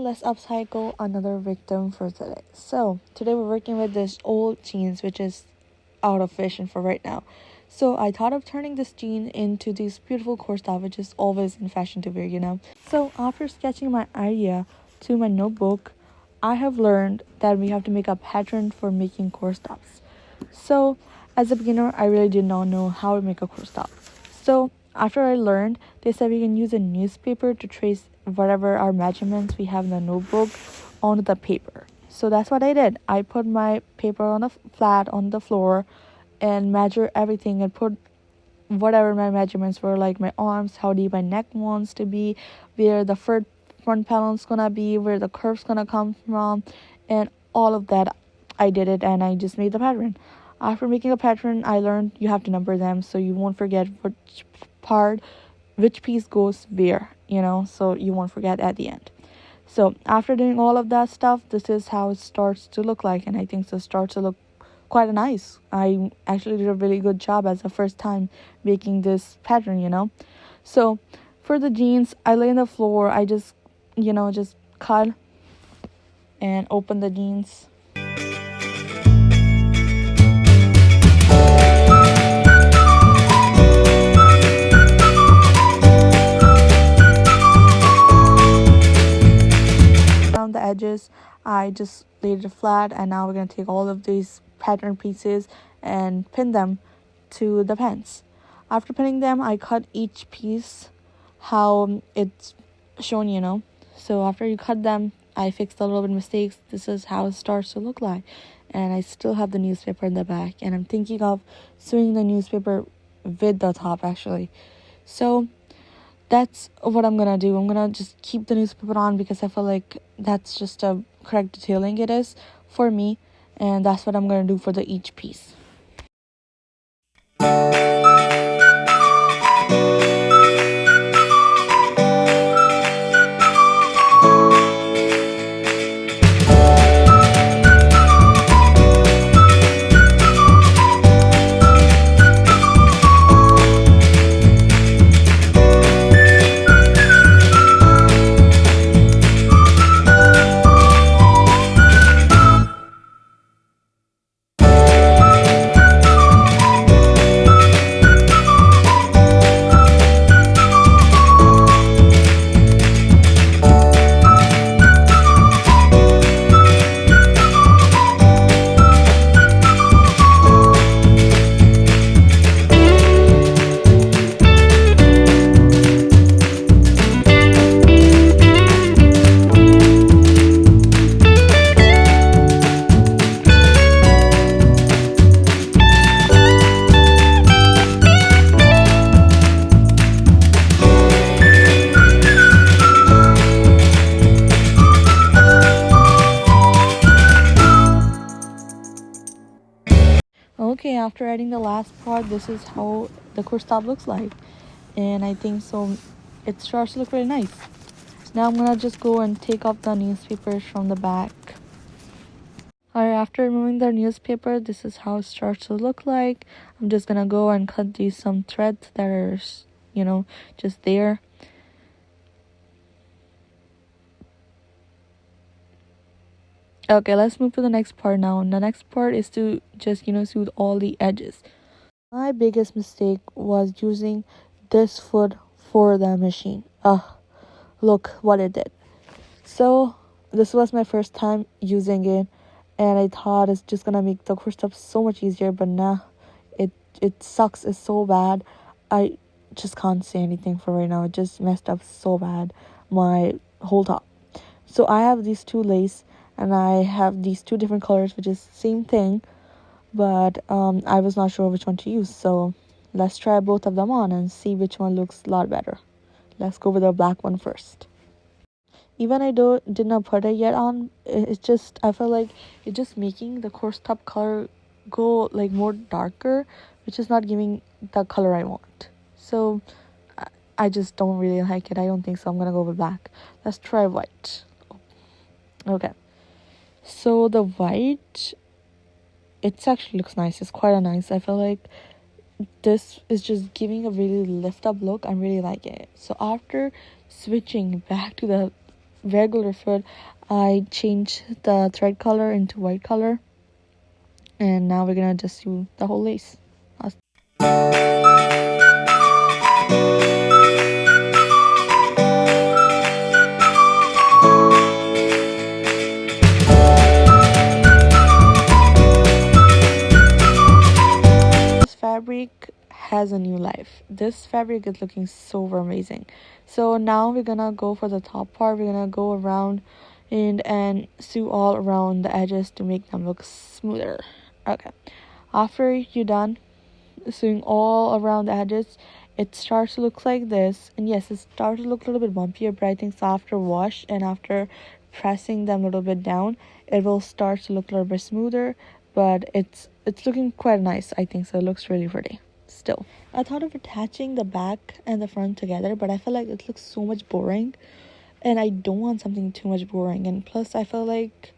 let's upcycle another victim for today. So today we're working with this old jeans which is out of fashion for right now. So I thought of turning this jean into this beautiful corset which is always in fashion to wear. So after sketching my idea to my notebook, I have learned that we have to make a pattern for making corsets. So as a beginner, I really did not know how to make a corset. So after I learned, they said we can use a newspaper to trace whatever our measurements we have in the notebook onto the paper. So that's what I did. I put my paper on a flat on the floor and measure everything and put whatever my measurements were, like my arms, how deep my neck wants to be, where the front panel's gonna be, where the curve's gonna come from, and all of that. I did it and I just made the pattern. After making a pattern, I learned you have to number them so you won't forget which piece goes where, so you won't forget at the end. So after doing all of that stuff, this is how it starts to look like, and I think it starts to look quite nice. I actually did a really good job as the first time making this pattern. So for the jeans, I lay on the floor. I just cut and open the jeans. Around the edges, I just laid it flat, and now we're going to take all of these pattern pieces and pin them to the pants. After pinning them, I cut each piece how it's shown. So after you cut them, I fixed a little bit of mistakes. This is how it starts to look like, and I still have the newspaper in the back, and I'm thinking of sewing the newspaper with the top actually. So that's what I'm gonna do. I'm gonna just keep the newspaper on because I feel like that's just a correct detailing it is for me, and that's what I'm gonna do for each piece. Okay, after adding the last part, this is how the corset looks like, and I think so it starts to look really nice. Now I'm gonna just go and take off the newspapers from the back. Alright, after removing the newspaper, this is how it starts to look like. I'm just gonna go and cut some threads that are just there. Okay, let's move to the next part now. And the next part is to just soothe all the edges. My biggest mistake was using this foot for the machine. Look what it did. So this was my first time using it, and I thought it's just gonna make the corset so much easier, but nah, it sucks. It's so bad. I just can't say anything for right now. It just messed up so bad my whole top. So I have these two lace, and I have these two different colors, which is same thing, but I was not sure which one to use. So let's try both of them on and see which one looks a lot better. Let's go with the black one first. Even I did not put it yet on, it's just, I feel like it's just making the corset color go like more darker, which is not giving the color I want. So I just don't really like it. I don't think so. I'm gonna go with black. Let's try white. Okay, so the white, it actually looks nice. It's quite a nice. I feel like this is just giving a really lift up look. I'm really liking it. So after switching back to the regular foot, I changed the thread color into white color, and now we're gonna just do the whole lace. This fabric has a new life. This fabric is looking so amazing. So now we're gonna go for the top part. We're gonna go around and sew all around the edges to make them look smoother. Okay, after you're done sewing all around the edges, it starts to look like this. And yes, it starts to look a little bit bumpier, but I think so after wash and after pressing them a little bit down, it will start to look a little bit smoother. But it's looking quite nice, I think so. It looks really pretty still. I thought of attaching the back and the front together, but I feel like it looks so much boring, and I don't want something too much boring. And plus I feel like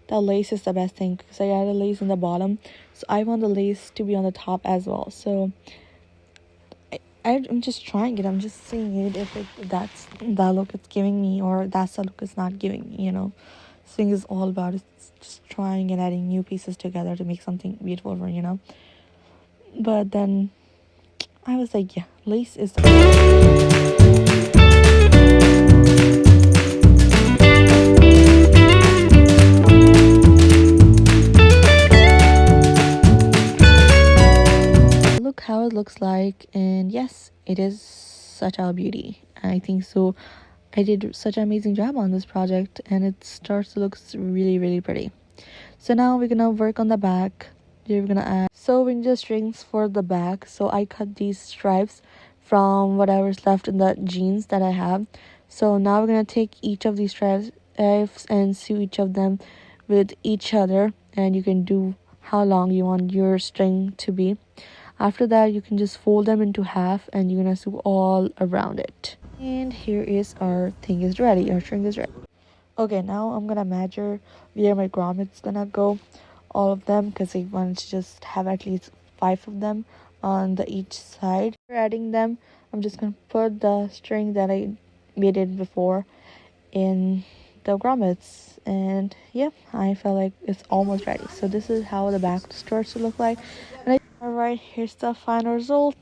the lace is the best thing because I added lace in the bottom, so I want the lace to be on the top as well. So I'm just trying it. I'm just seeing it if that's the look it's giving me, or that's the look it's not giving me, This thing is all about it's just trying and adding new pieces together to make something beautiful for. But then I was like, yeah, lace is look how it looks like. And yes, it is such a beauty. I think so. I did such an amazing job on this project, and it starts to look really, really pretty. So now we're gonna work on the back. We're gonna add sewing the strings for the back. So I cut these stripes from whatever's left in the jeans that I have. So now we're gonna take each of these stripes and sew each of them with each other, and you can do how long you want your string to be. After that, you can just fold them into half, and you're gonna sew all around it. And here is our thing is ready. Our string is ready. Okay, now I'm gonna measure where my grommets gonna go, all of them, because I want to just have at least 5 of them on the each side. For adding them, I'm just gonna put the string that I made it before in the grommets, and yeah, I feel like it's almost ready. So this is how the back starts to look like. Alright, here's the final result,